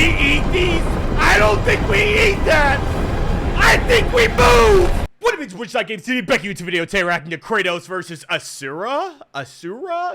eat these? I don't think we eat that. I think we move. What up, it's Witchlight Games today? Back into video today, reacting to Kratos versus Asura?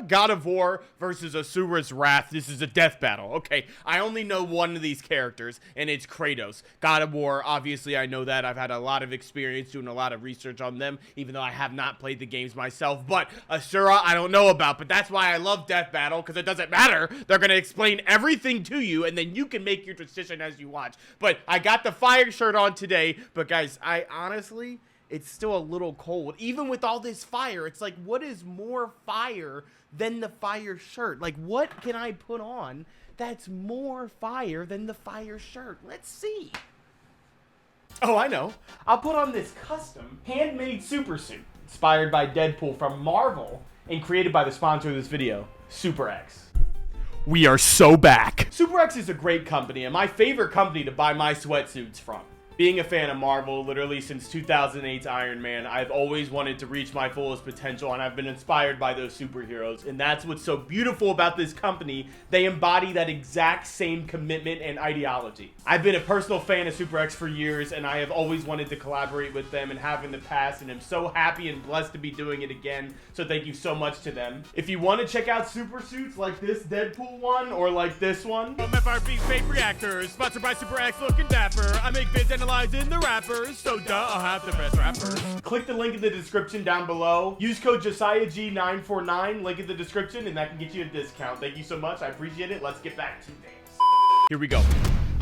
God of War versus Asura's Wrath. This is a death battle. Okay, I only know one of these characters, and it's Kratos. God of War, obviously, I know that. I've had a lot of experience doing a lot of research on them, even though I have not played the games myself. But Asura, I don't know about. But that's why I love death battle, because it doesn't matter. They're going to explain everything to you, and then you can make your decision as you watch. But I got the fire shirt on today. But guys, I honestly... it's still a little cold. Even with all this fire, it's like, what is more fire than the fire shirt? Like, what can I put on that's more fire than the fire shirt? Let's see. Oh, I know. I'll put on this custom handmade super suit inspired by Deadpool from Marvel and created by the sponsor of this video, SUPERX. We are so back. SUPERX is a great company and my favorite company to buy my sweatsuits from. Being a fan of Marvel, literally since 2008's Iron Man, I've always wanted to reach my fullest potential, and I've been inspired by those superheroes. And that's what's so beautiful about this company. They embody that exact same commitment and ideology. I've been a personal fan of SUPERX for years, and I have always wanted to collaborate with them and have in the past, and I'm so happy and blessed to be doing it again. So thank you so much to them. If you want to check out super suits like this Deadpool one, or like this one. I'm FRB's favorite reactors, sponsored by SUPERX, looking dapper. I make vids analyzing the rappers, so duh, I'll have the best rappers. Click the link in the description down below. Use code JosiahG949, link in the description, and that can get you a discount. Thank you so much, I appreciate it. Let's get back to things. Here we go.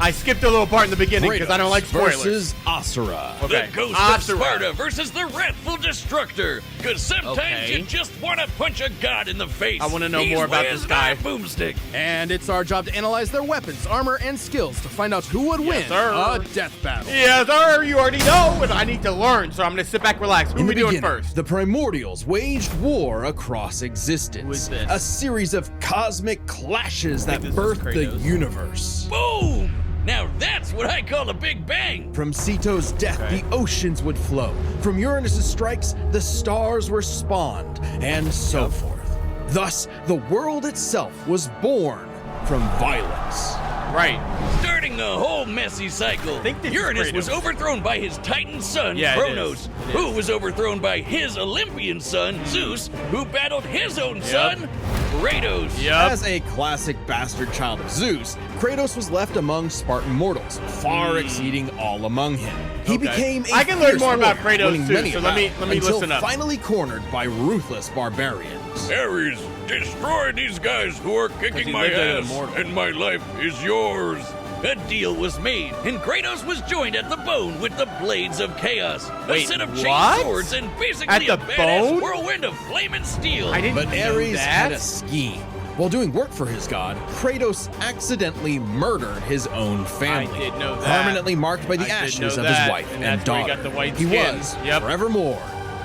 I skipped a little part in the beginning because I don't like spoilers. Versus Asura. Okay. The Ghost of Sparta versus the Wrathful Destructor. Because sometimes you just want to punch a god in the face. I want to know more about this guy. Boomstick. And it's our job to analyze their weapons, armor, and skills to find out who would win a death battle. Yes, sir. You already know, but I need to learn, so I'm going to sit back, relax. Who are we doing first? The Primordials waged war across existence. Who is this? A series of cosmic clashes that birthed the universe. Boom! Now that's what I call a big bang! From Ceto's death, the oceans would flow. From Uranus's strikes, the stars were spawned, and so forth. Thus, the world itself was born from violence. Right. Starting the whole messy cycle, Uranus was overthrown by his Titan son, Kronos, who was overthrown by his Olympian son, Zeus, who battled his own son, Kratos. As a classic bastard child of Zeus, Kratos was left among Spartan mortals, far exceeding all among him. He became a I can learn more about Kratos winning too, many so let me listen up. Finally cornered by ruthless barbarians. Ares, destroy these guys who are kicking my ass, and my life is yours. A deal was made, and Kratos was joined at the bone with the Blades of Chaos, a set of chain swords, and basically a badass whirlwind of flame and steel. But Ares had a scheme. While doing work for his god, Kratos accidentally murdered his own family, I did know that. permanently marked by the ashes of his wife and daughter. He was, forevermore,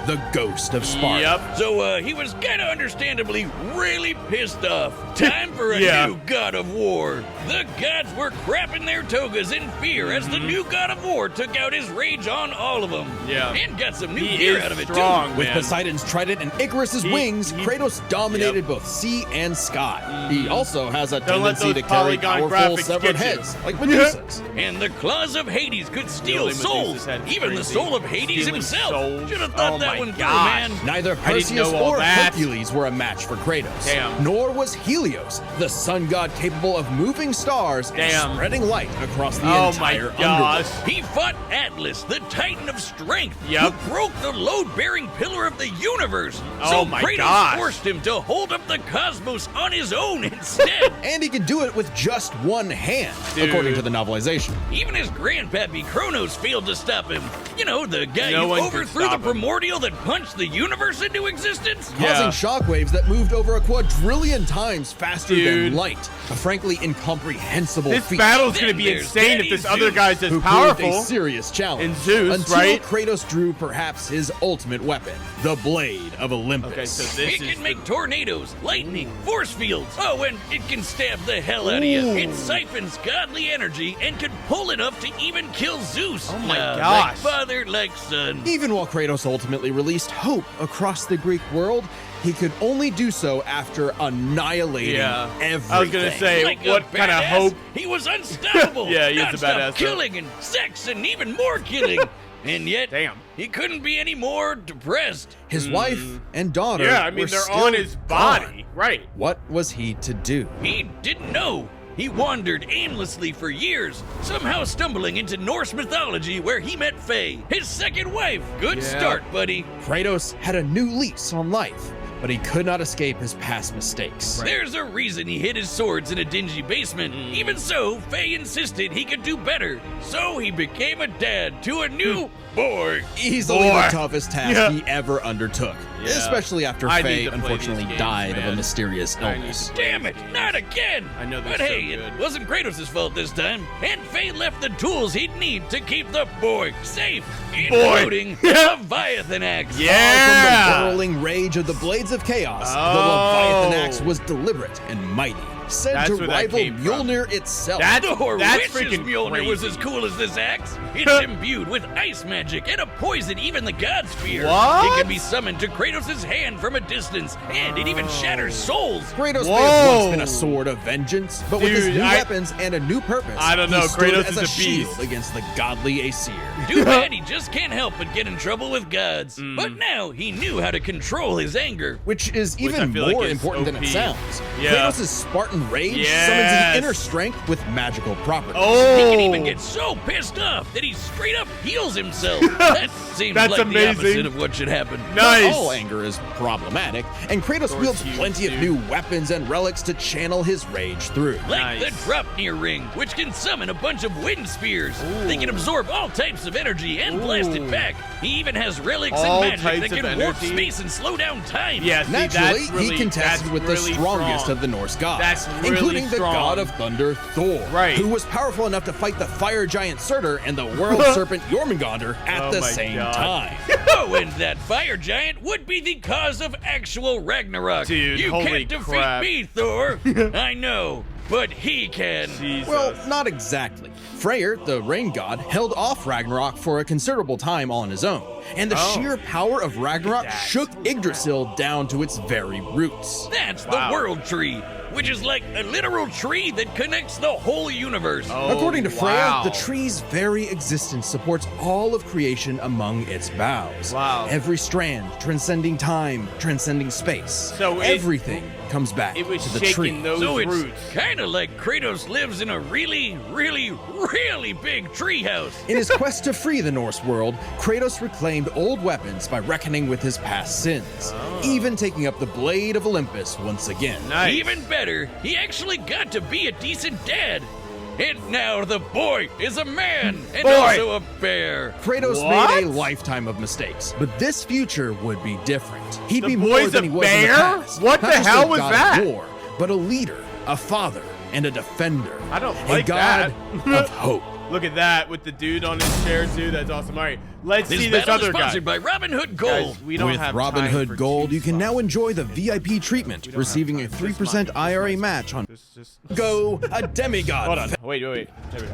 the Ghost of Sparta. So he was kinda understandably really pissed off. Time for a new god of war. The gods were crapping their togas in fear as the new god of war took out his rage on all of them. And got some new gear out of it too. With Poseidon's trident and Icarus's wings, Kratos dominated both sea and sky. He also has a tendency to carry powerful severed heads, like Medusa's. And the claws of Hades could steal souls, even the soul of Hades himself. Should have thought that one through, man. Neither Perseus or Hercules were a match for Kratos. Nor was Helios, the sun god capable of moving stars and spreading light across the entire underworld. He fought Atlas, the Titan of Strength, who broke the load-bearing pillar of the universe. So Kratos forced him to hold up the cosmos on his own instead. And he could do it with just one hand, according to the novelization. Even his grandpappy Kronos failed to stop him. You know, the guy who overthrew the primordial that punched the universe into existence? Causing shockwaves that moved over a quadrillion times faster than light. A frankly incomprehensible feat. This battle's gonna be insane if this other guy's as powerful. A serious challenge. And Zeus, until Kratos drew perhaps his ultimate weapon, the Blade of Olympus. Okay, so this can make tornadoes, lightning, force fields. Oh, and it can stab the hell out of you. It siphons godly energy and can pull enough to even kill Zeus. Oh my gosh. Like father, like son. Even while Kratos ultimately released hope across the Greek world, he could only do so after annihilating everything. I was gonna say, Like what a kind of badass, hope? He was unstoppable. Yeah, he is a Non-stop badass, though. killing and sex and even more killing. And yet, Damn. he couldn't be any more depressed. His wife and daughter Yeah, I mean, were they're still on his body. gone. Right. What was he to do? He didn't know. He wandered aimlessly for years, somehow stumbling into Norse mythology where he met Faye, his second wife. Good start, buddy. Kratos had a new lease on life, but he could not escape his past mistakes. There's a reason he hid his swords in a dingy basement. Even so, Faye insisted he could do better. So he became a dad to a new boy. Easily Boy. the toughest task he ever undertook, Yeah. especially after I need Faye to play these unfortunately games, died of man. a mysterious I need illness. to- Damn it, not again! I know they're But so hey, good. it wasn't Kratos' fault this time, and Faye left the tools he'd need to keep the boy safe, including the Leviathan axe. Yeah. From the whirling rage of the blades of chaos, the Oh. Leviathan axe was deliberate and mighty, said That's to where that rival came from. Mjolnir itself. That's Thor that's wishes freaking Mjolnir crazy. was as cool as this axe. It's imbued with ice magic and a poison even the gods fear. What? It can be summoned to Kratos' hand from a distance, and it even shatters souls. Kratos may Whoa. have once been a sword of vengeance, but with his Dude, new I- weapons and a new purpose, I don't know, he stood Kratos as is a a shield beast. against the godly Asir. Too bad he just can't help but get in trouble with gods. Mm. But now he knew how to control his anger. Which is I even feel like more is important than OP. it sounds. Yeah. Kratos' Spartan rage summons Yes. the inner strength with magical properties. Oh. He can even get so pissed off that he straight up heals himself. That seems That's like amazing. the opposite of what should happen. Not Nice. all anger is problematic, and Kratos Thor's wields huge, plenty of dude. new weapons and relics to channel his rage through. Like Nice. the Dropnir ring, which can summon a bunch of wind spears. They can absorb all types of energy and blast it back. He even has relics All and magic types that of can warp energy? space and slow down time. Yeah, see, Naturally, that's really, he contested that's with the really strongest strong. of the Norse gods, That's really including the strong. god of thunder, Thor, Right. who was powerful enough to fight the fire giant Surtur and the world serpent Jormungandr at Oh the my same God. time. Oh, and that fire giant would be the cause of actual Ragnarok. Dude, you holy can't defeat crap. me, Thor. I know, but he can. Jesus. Well, not exactly. Freyr, the rain god, held off Ragnarok for a considerable time on his own, and the sheer power of Ragnarok that. shook Yggdrasil down to its very roots. That's Wow. the world tree, which is like a literal tree that connects the whole universe. Oh, According to Freya, wow. the tree's very existence supports all of creation among its boughs. Wow. Every strand transcending time, transcending space. So everything comes back it was to the tree. shaking those So it's roots. kind of like Kratos lives in a really, really, really big treehouse. In his quest to free the Norse world, Kratos reclaimed old weapons by reckoning with his past sins, even taking up the Blade of Olympus once again. Nice. Even better, he actually got to be a decent dad. And now the boy is a man and Boy. also a bear. Kratos What? made a lifetime of mistakes, but this future would be different. He'd The be more boy's than a he was in the bear? past. What Not the just hell a was god that? of war, but a leader, a father, and a defender. I don't a like god that. of hope. Look at that with the dude on his chair too. That's awesome. All right, let's This see this battle is other guy. sponsored by Robin Hood Gold. Guys, we don't With have Robin time Hood for Gold, two you can now spots. enjoy the VIP treatment, receiving a 3% IRA match on Just Go, a demigod. hold on. Wait. There we go.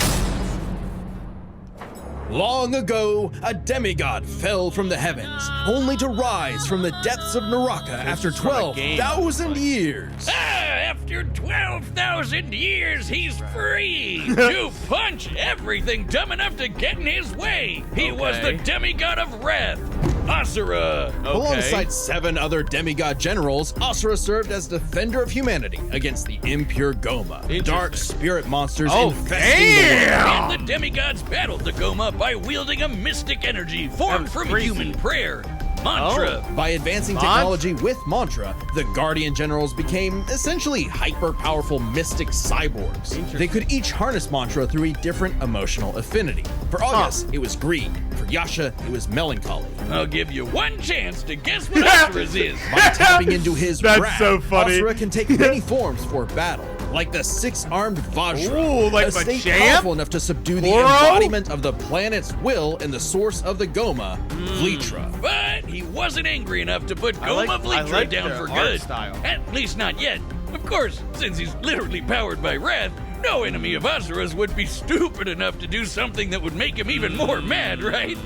Long ago, a demigod fell from the heavens, only to rise from the depths of Naraka after is from a game. 12,000 years. After 12,000 years, he's free to punch everything dumb enough to get in his way. He was the Okay. demigod of wrath, Asura. Okay. Alongside 7 other demigod generals, Asura served as defender of humanity against the impure Goma, dark spirit monsters Oh, infesting the world. damn! And the demigods battled the Goma by wielding a mystic energy formed That's from crazy. human prayer, mantra. By advancing technology with mantra, the Guardian Generals became essentially hyper-powerful mystic cyborgs. They could each harness mantra through a different emotional affinity. For August, it was greed. For Yasha, it was melancholy. I'll give you one chance to guess what Asura's is. By tapping into his That's wrath, so funny. Asura can take many forms for battle, like the 6-armed Vajra, Ooh, like a state Machamp? powerful enough to subdue the Oro? embodiment of the planet's will and the source of the Goma, Vlitra. But he wasn't angry enough to put I Goma like Vlitra down their for art good. style. At least not yet. Of course, since he's literally powered by wrath, no enemy of Asura's would be stupid enough to do something that would make him even more mad, right?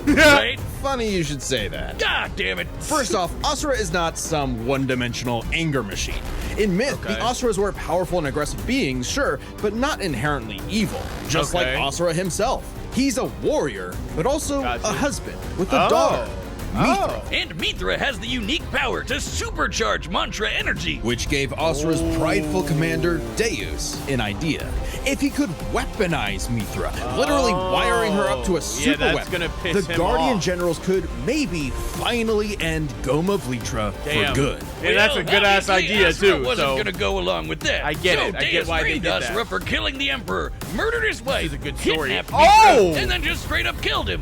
right? Funny you should say that. God damn it. First off, Asura is not some one-dimensional anger machine. In myth, the Asuras were powerful and aggressive beings, sure, but not inherently evil, just like Asura himself. He's a warrior, but also a husband with a daughter. Mithra. And Mithra has the unique power to supercharge mantra energy, which gave Asura's prideful commander, Deus, an idea. If he could weaponize Mithra, literally wiring her up to a super weapon, the Guardian Generals could maybe finally end Goma Vlitra for good. Yeah, that's a good-ass idea, Asura too. wasn't gonna go along with that. I get it. I get why they did that. Asura for killing the Emperor, murdered his wife, This is a good story. kidnapped Mithra, and then just straight up killed him.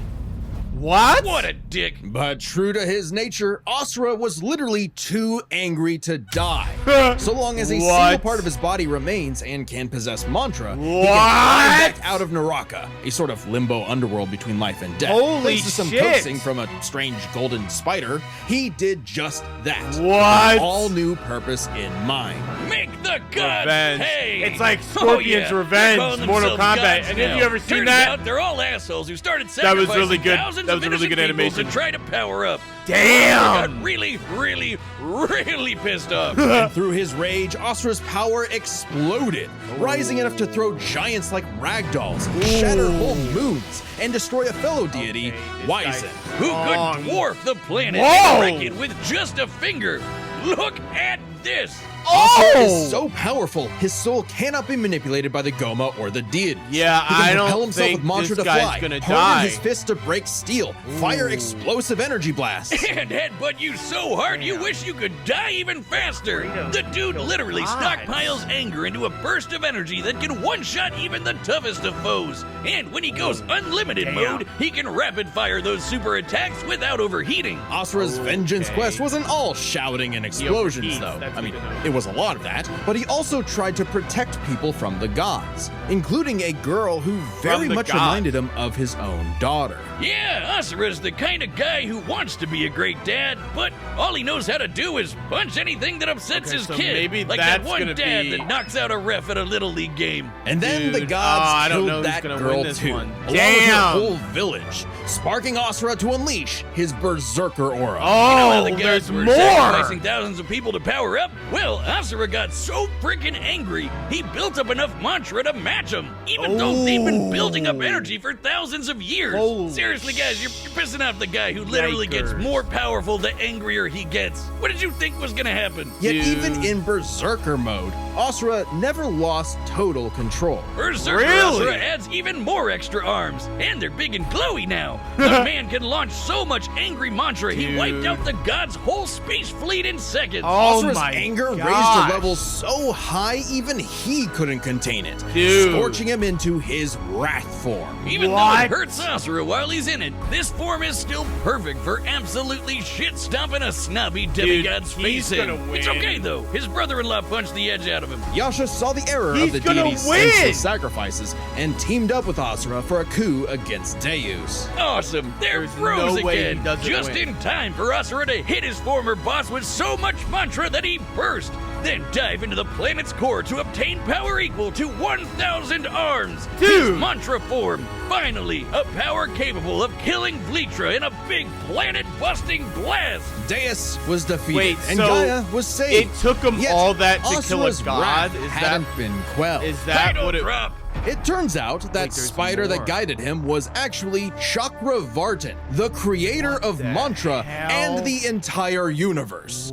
What? What a dick. But true to his nature, Asura was literally too angry to die. So long as a single part of his body remains and can possess mantra, he can fly back out of Naraka, a sort of limbo underworld between life and death. Holy Thanks to some shit. coaxing from a strange golden spider, he did just that. What? With all new purpose in mind. Make the gods Revenge. pay. It's like Scorpion's Revenge, They're calling Mortal themselves Kombat. gods And have now. you ever seen Turns that? out they're all assholes who started That was sacrificing really good. thousands That was of a really good innocent people animation. to try to power up. Damn! I got really, really, really pissed off. And through his rage, Asura's power exploded, rising enough to throw giants like ragdolls, shatter whole moons, and destroy a fellow deity, Wyzen. Who could dwarf the planet Whoa! and wreck it with just a finger? Look at this. Asura is so powerful, his soul cannot be manipulated by the Goma or the deities. Yeah, he can I don't propel himself think with mantra this to guy's fly, gonna harden die. his fists to break steel, fire explosive energy blasts. And headbutt you so hard you wish you could die even faster. The dude literally stockpiles anger into a burst of energy that can one-shot even the toughest of foes. And when he goes unlimited mode, he can rapid-fire those super attacks without overheating. Asura's vengeance quest wasn't all shouting and explosions, though. I mean, it was a lot of that, but he also tried to protect people from the gods, including a girl who very much reminded him of his own daughter. Yeah, Asura's the kind of guy who wants to be a great dad, but all he knows how to do is punch anything that upsets his so kid. maybe like that's that one gonna dad be- that knocks out a ref at a Little League game. And then the Dude, gods I don't know killed who's that gonna girl win this too, one. along with Damn. her whole village, sparking Asura to unleash his berserker aura. You know how Oh, the there's gods were more! sacrificing thousands of people to power up? Well, Asura got so freaking angry, he built up enough mantra to match them, even though they've been building up energy for thousands of years. Holy Seriously, guys, you're pissing off the guy who literally gets Yikers. more powerful the angrier he gets. What did you think was gonna happen? Yet Dude. even in berserker mode, Asura never lost total control. Berserker Really? Asura adds even more extra arms, and they're big and glowy now. The man can launch so much angry mantra, he wiped out the god's whole space fleet in seconds. Oh Asura's my anger raised gosh. to levels so high even he couldn't contain it, Dude. scorching him into his wrath form. Even though What? it hurts Asura while he's in it, this form is still perfect for absolutely shit-stomping a snobby demigod's face he's in. gonna win. It's okay, though. His brother-in-law punched the edge out of him. Yasha saw the error He's of the gonna deity's win! senseless sacrifices and teamed up with Asura for a coup against Deus. Awesome! They're There's froze no way he again, doesn't just win. in time for Asura to hit his former boss with so much mantra that he burst, then dive into the planet's core to obtain power equal to 1,000 arms. His Dude. mantra form, finally, a power capable of killing Vlitra in a big planet-busting blast. Deus was defeated, Wait, and so Gaia was saved. it took him Yet all that to kill a Asura's god? wrath Is that- hadn't been quelled. Is that Title what it... drop. It turns out that there's spider more. that guided him was actually Chakravartin, the creator of the mantra hell? and the entire universe.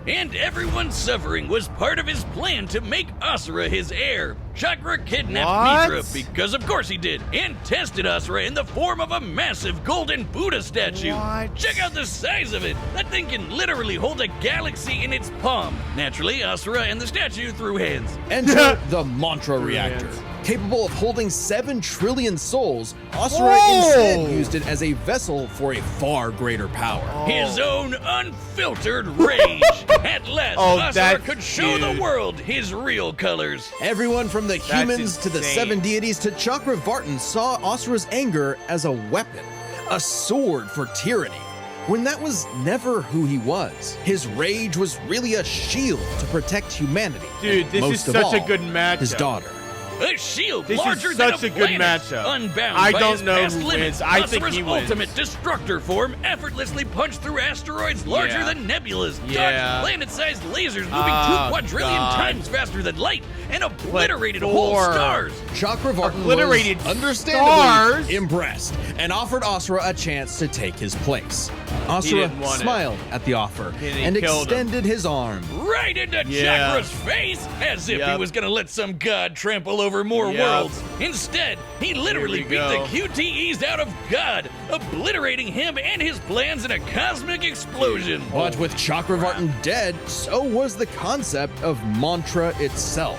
And everyone's suffering was part of his plan to make Asura his heir. Chakra kidnapped What? Mithra, because of course he did, and tested Asura in the form of a massive golden Buddha statue. What? Check out the size of it. That thing can literally hold a galaxy in its palm. Naturally, Asura and the statue threw hands. Enter the mantra reactor. Brilliant. Capable of holding 7 trillion souls, Asura Whoa! instead used it as a vessel for a far greater power. His own unfiltered rage. At last, Oh, Asura that's- could show dude. the world his real colors. Everyone from the humans to the insane. 7 deities to Chakravartin saw Asura's anger as a weapon, a sword for tyranny, when that was never who he was. His rage was really a shield to protect humanity. Dude, and this most is of such a all, good matchup. His daughter. A shield This larger is than such a a good planet. matchup. Unbound I by don't his know past who limits, wins. I think Asura's he wins. ultimate destructor form effortlessly punched through asteroids larger Yeah. than nebulas, Yeah. dodged planet-sized lasers moving 2 quadrillion God. times faster than light, and obliterated whole Thor- stars. Chakravartin Obliterated was understandably stars. impressed and offered Asura a chance to take his place. Asura didn't want it. smiled at the offer And he and killed him. extended his arm. Right into Yeah. Chakra's face, as if he Yep. was gonna let some god trample over more Yep. worlds. Instead, he literally Here beat we go. the QTEs out of God, obliterating him and his plans in a cosmic explosion. But with Chakravartin dead, so was the concept of mantra itself.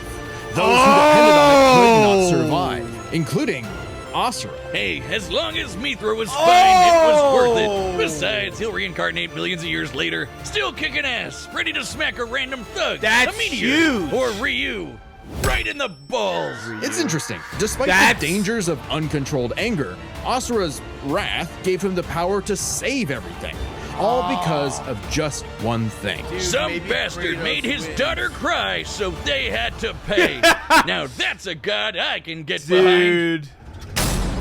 Those who depended on it could not survive, including Asura. Hey, as long as Mithra was fine, it was worth Oh! it. Besides, he'll reincarnate millions of years later, still kicking ass, ready to smack a random thug, That's a meteor, huge. or Ryu, right in the balls. It's interesting. Despite That's- the dangers of uncontrolled anger, Asura's wrath gave him the power to save everything. All because of just one thing. Dude, Some maybe bastard Kratos made his wins. daughter cry, so they had to pay. Now that's a god I can get behind. Dude.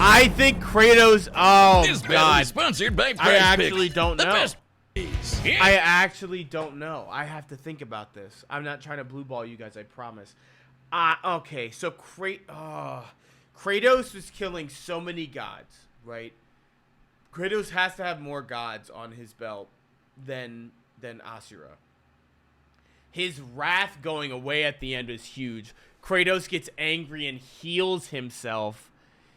I think Kratos. Oh, This battle God. is sponsored by I Prize actually Picks, don't the know. best plays. Yeah. I actually don't know. I have to think about this. I'm not trying to blue ball you guys, I promise. Okay, so Kratos is killing so many gods, right? Kratos has to have more gods on his belt than Asura. His wrath going away at the end is huge. Kratos gets angry and heals himself.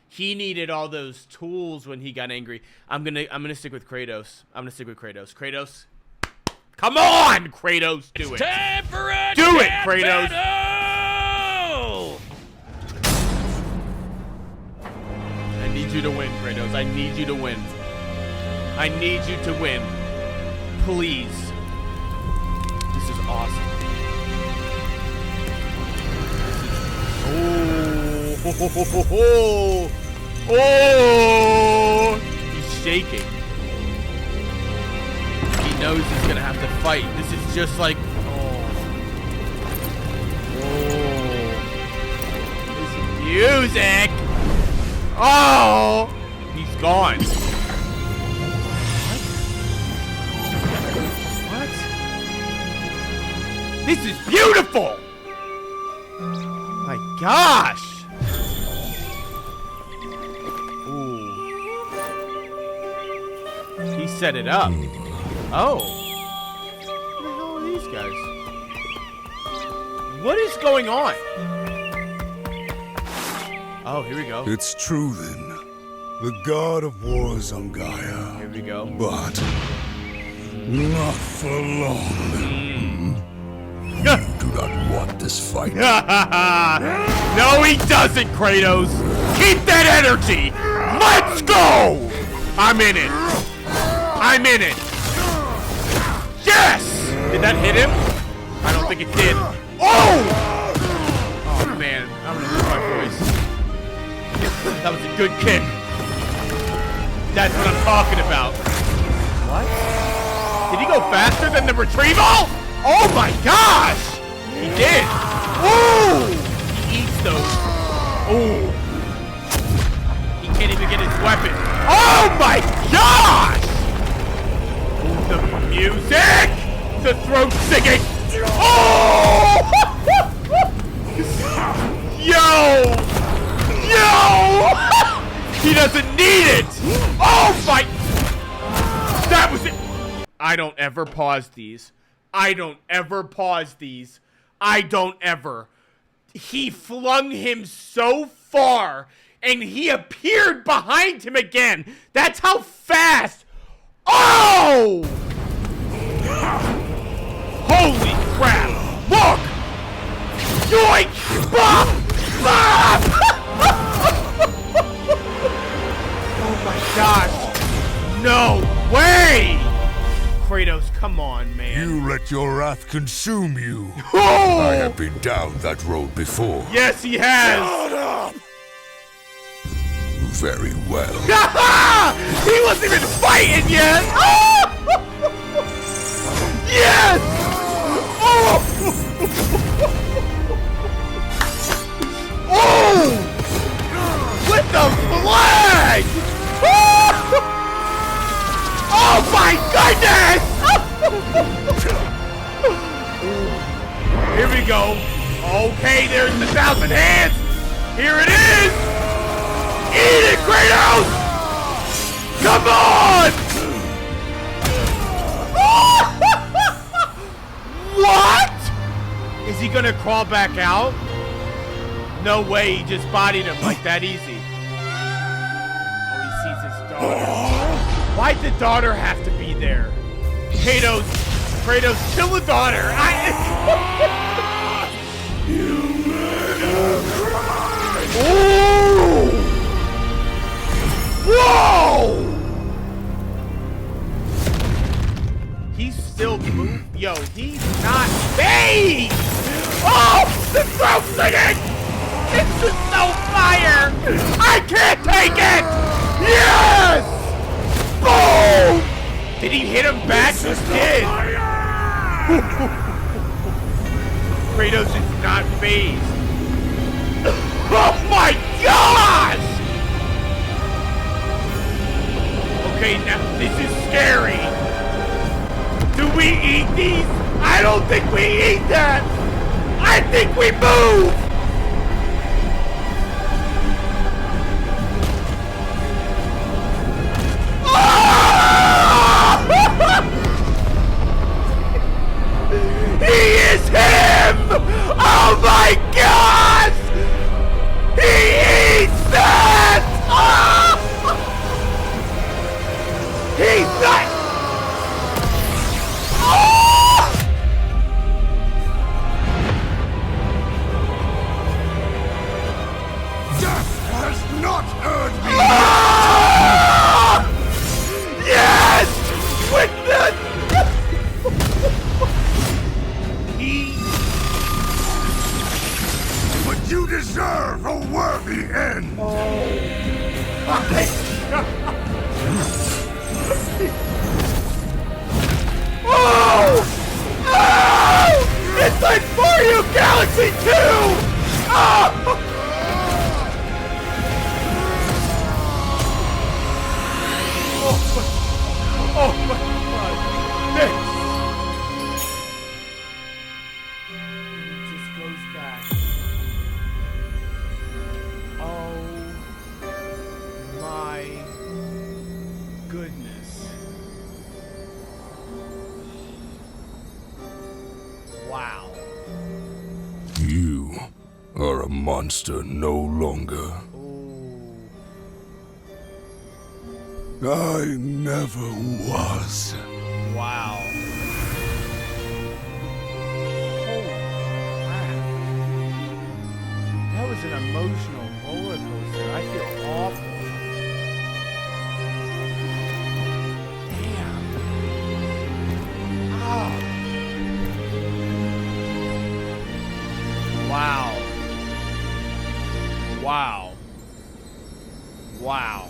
He needed all those tools when he got angry. I'm gonna stick with Kratos. Kratos. Come on, Kratos, do it. Time for a Do it, cat Kratos. battle! I need you to win, Kratos. I need you to win. I need you to win. Please. This is awesome. Oh! He's shaking. He knows he's gonna have to fight. This is just like. This music. Oh! He's gone. What? This is beautiful! My gosh! Ooh. He set it up. Oh. What the hell are these guys? What is going on? Oh, here we go. It's true then. The god of war is on Gaia. Here we go. But not for long. You do not want this fight. No, he doesn't, Kratos. Keep that energy. Let's go. I'm in it. I'm in it. Yes. Did that hit him? I don't think it did. Oh! Oh, man. I'm going to lose my voice. That was a good kick. That's what I'm talking about. What? Did he go faster than the retrieval? Oh my gosh! He did. Ooh! He eats those. Ooh. He can't even get his weapon. Oh my gosh! Ooh, the music! The throat singing. Oh! Yo! Yo! He doesn't need it! Oh my! That was it! I don't ever pause these. I don't ever pause these. I don't ever. He flung him so far, and he appeared behind him again. That's how fast. Oh! Holy crap! Look! Yoink! Bop! Bop! Oh my gosh! No way! Kratos, come on, man. You let your wrath consume you. Oh! I have been down that road before. Yes, he has! Shut up! Very well. He wasn't even fighting yet! Yes! Oh! Oh! Here we go. Okay, there's the 1,000 hands. Here it is. Eat it, Kratos. Come on. What? Is he gonna crawl back out? No way, he just bodied him like that easy. Oh, he sees his daughter. Why'd the daughter have to be there? Kratos, kill the daughter. Ooh! Whoa! He's still moving. Yo, he's not. Hey! Oh, the throat singing! It's just so fire! I can't take it! Yes! Boom! Did he hit him back? He did. Kratos is not phased. Oh my gosh! Okay, now this is scary. Do we eat these? I don't think we eat that. I think we move. He is him! Oh my gosh! He eats that! Oh! He's not... Oh! Death has not earned me! Oh! Yes! With the... But you deserve a worthy end! Oh my God! Oh! Oh! It's like Mario Galaxy 2! Oh! Oh my God! This! It just goes back. Oh my goodness. Wow. You are a monster no longer. I never was. Wow. Holy crap. That was an emotional roller coaster. I feel awful. Damn. Ah. Wow. Wow. Wow.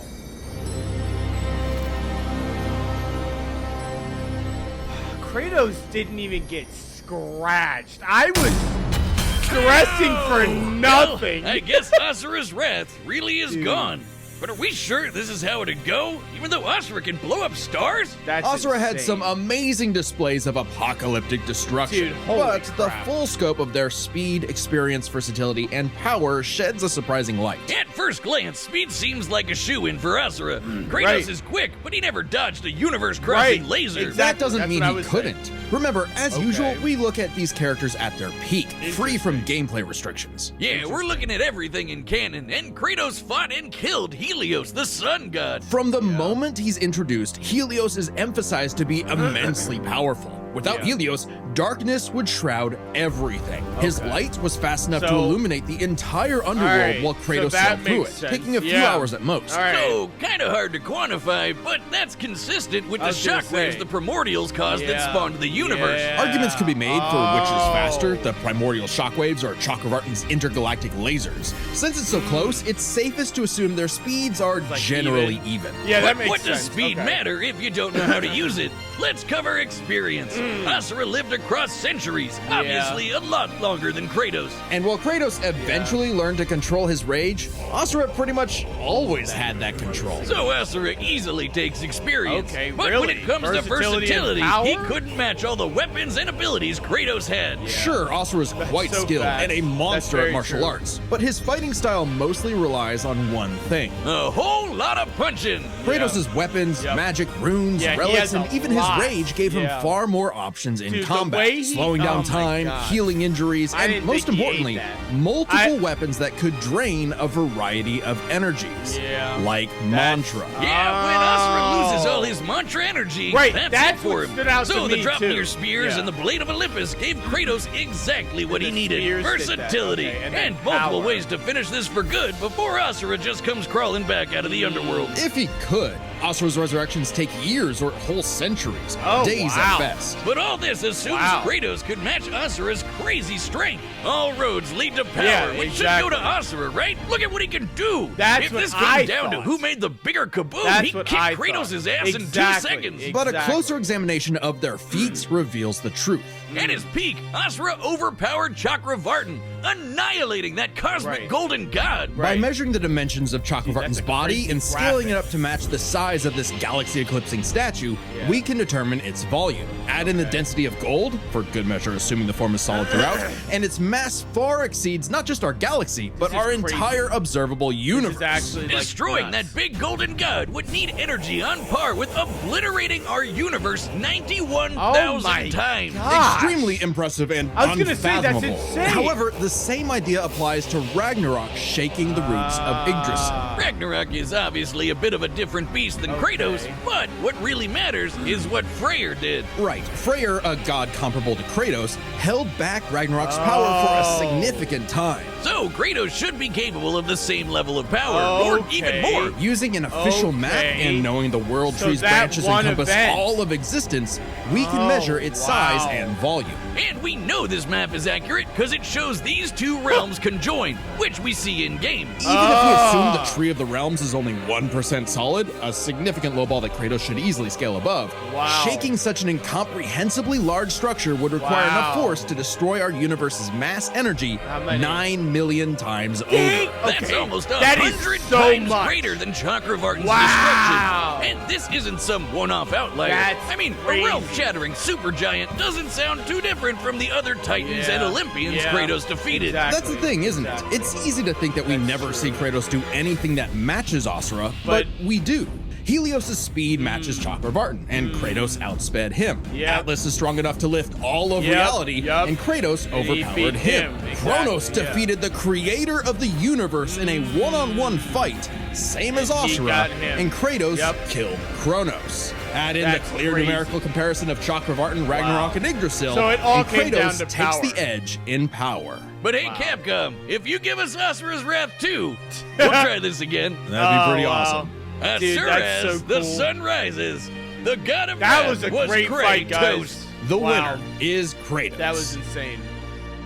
Kratos didn't even get scratched. I was stressing for nothing. Well, I guess Asura's wrath really is gone. But are we sure this is how it'd go? Even though Asura can blow up stars? That's Asura had insane. some amazing displays of apocalyptic destruction, Dude, holy but the crap. full scope of their speed, experience, versatility, and power sheds a surprising light. At first glance, speed seems like a shoo-in for Asura. Kratos right. is quick, but he never dodged a universe-crossing Right, laser. exactly. That doesn't That's mean what I he was couldn't. Remember, as Okay. usual, we look at these characters at their peak, free from gameplay restrictions. Yeah, we're looking at everything in canon, and Kratos fought and killed Helios, the sun god. From the moment he's introduced, Helios is emphasized to be immensely powerful. Without Yeah. Helios, darkness would shroud everything. His Okay. light was fast enough to So- illuminate the entire underworld Alright, while so Kratos that sailed through it, makes sense. taking a few Yeah. hours at most. All right. So, kinda hard to quantify, but that's consistent with I the was gonna shockwaves say. the primordials caused that Yeah. spawned the universe. Yeah. Arguments could be made for which is faster, Oh. the primordial shockwaves or Chakravartin's intergalactic lasers. Since it's so close, it's safest to assume their speeds are like generally even. Yeah, that But makes what sense. does speed Okay. matter if you don't know how to use it? Let's cover experience. Asura lived across centuries, obviously a lot longer than Kratos. And while Kratos eventually learned to control his rage, Asura pretty much always had that control. So Asura easily takes experience. Okay, but when really? it comes to Versatility and versatility, power? he couldn't couldn't match all the weapons and abilities Kratos had. Yeah. Sure, Asura's quite so skilled fast. and a monster at martial true. arts, but his fighting style mostly relies on one thing. A whole lot of punching. Kratos' weapons, magic, runes, Yeah, he relics, has and a even his lot. rage gave him Yeah. far more options in Dude, the combat, way he- slowing oh down my time, God. healing injuries, I and didn't most think he ate importantly, that. multiple weapons that could drain a variety of energies, Yeah. like mantra. Yeah, when Asura loses all his mantra energy, Right, that's that's it for what him. stood out so to the me, drop too. near spears Yeah. and the blade of Olympus gave Kratos exactly what he The needed. spears did that, Versatility. okay, and And then multiple power. ways to finish this for good before Asura just comes crawling back out of the underworld. If he could, Asura's resurrections take years or whole centuries, Oh, days wow. at best. But all this assumes Wow. Kratos could match Asura's crazy strength. All roads lead to power, Yeah, which exactly. should go to Asura, right? Look at what he can do. That's if what this comes I down to thought. who made the bigger kaboom, That's he what kicked I Kratos' thought. ass in 2 Exactly. seconds. But a Exactly. closer examination of their feats reveals the truth. At his peak, Asura overpowered Chakravartin, annihilating that cosmic Right. golden god. By Right. measuring the dimensions of Chakravartin's that's a body crazy and scaling it graphic. up to match the size of this galaxy-eclipsing statue, we can determine its volume. Add in the density of gold, for good measure assuming the form is solid throughout, and its mass far exceeds not just our galaxy, but is our crazy. entire observable This universe. is actually like Destroying nuts. that big golden god would need energy on par with obliterating our universe 91,000 Oh my times. God. Extremely impressive and I was gonna say, that's unfathomable. insane. However, the same idea applies to Ragnarok shaking the roots of Yggdrasil. Ragnarok is obviously a bit of a different beast than Kratos, but what really matters is what Freyr did. Right, Freyr, a god comparable to Kratos, held back Ragnarok's power for a significant time. So Kratos should be capable of the same level of power, or even more. Using an official map Okay. and knowing the world So tree's that branches one encompass event. all of existence, we can Oh, measure its size wow. and volume. And we know this map is accurate because it shows these two realms conjoined, which we see in game. Even if we assume the Tree of the Realms is only 1% solid, a significant lowball that Kratos should easily scale above, Wow. shaking such an incomprehensibly large structure would require enough Wow. force to destroy our universe's mass energy How many? 9 million times Dang. over. That's Okay, almost that is 100 so times much. greater than Chakravartin's Wow. destruction. And this isn't some one-off outlier. That's I mean, crazy. a realm-shattering supergiant doesn't sound too different from the other Titans and Yeah. Olympians Yeah. Kratos defeated. Exactly. That's the thing, isn't it? It's easy to think that we never see Kratos do anything that matches Asura, but we do. Helios' speed matches Chakravartin, and Kratos outsped him. Yep. Atlas is strong enough to lift all of Yep, reality, yep. and Kratos And he overpowered beat him. him, Kronos exactly, yeah. defeated the creator of the universe in a one-on-one fight, same as And he Asura, got him. and Kratos Yep. killed Kronos. Add in That's the clear crazy. numerical comparison of Chakravartin, Ragnarok, and Yggdrasil, So it all and came Kratos down to takes power. the edge in power. But hey, Capcom, if you give us Asura's Wrath 2, we'll try this again. That'd be pretty Oh, wow. awesome. Dude, Asura that's as so the cool. sun rises. The god of That wrath was a great fight, Kratos. guys. The Wow. winner is Kratos. That was insane.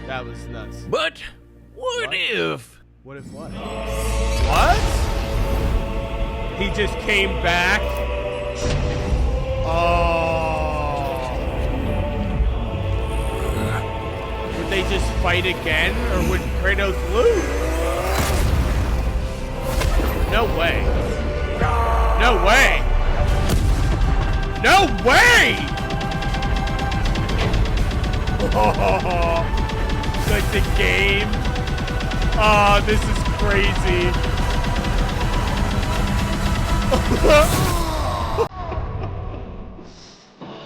That was nuts. But what if? What if what? What? He just came back? Oh. Would they just fight again, or would Kratos lose? No way. No way. No way! Oh, like the game. Oh, this is crazy.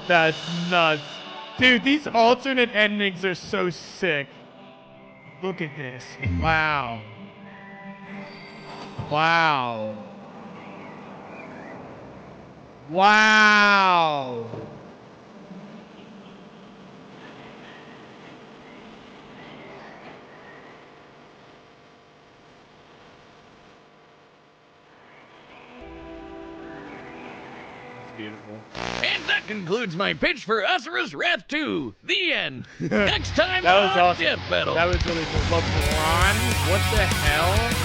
That's nuts. Dude, these alternate endings are so sick. Look at this. Wow. Wow. Wow. It's beautiful. And that concludes my pitch for Asura's Wrath 2. The end. Next time That was on awesome. Death Battle. That was really cool. LeBron? What the hell?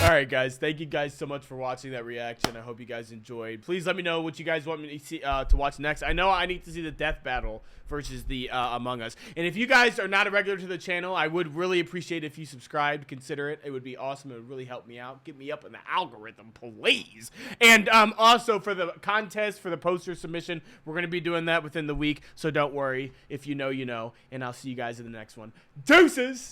All right, guys. Thank you guys so much for watching that reaction. I hope you guys enjoyed. Please let me know what you guys want me to see to watch next. I know I need to see the death battle versus the Among Us. And if you guys are not a regular to the channel, I would really appreciate if you subscribed. Consider it. It would be awesome. It would really help me out. Get me up in the algorithm, please. And also for the contest, for the poster submission, we're going to be doing that within the week. So don't worry. If you know, you know. And I'll see you guys in the next one. Deuces!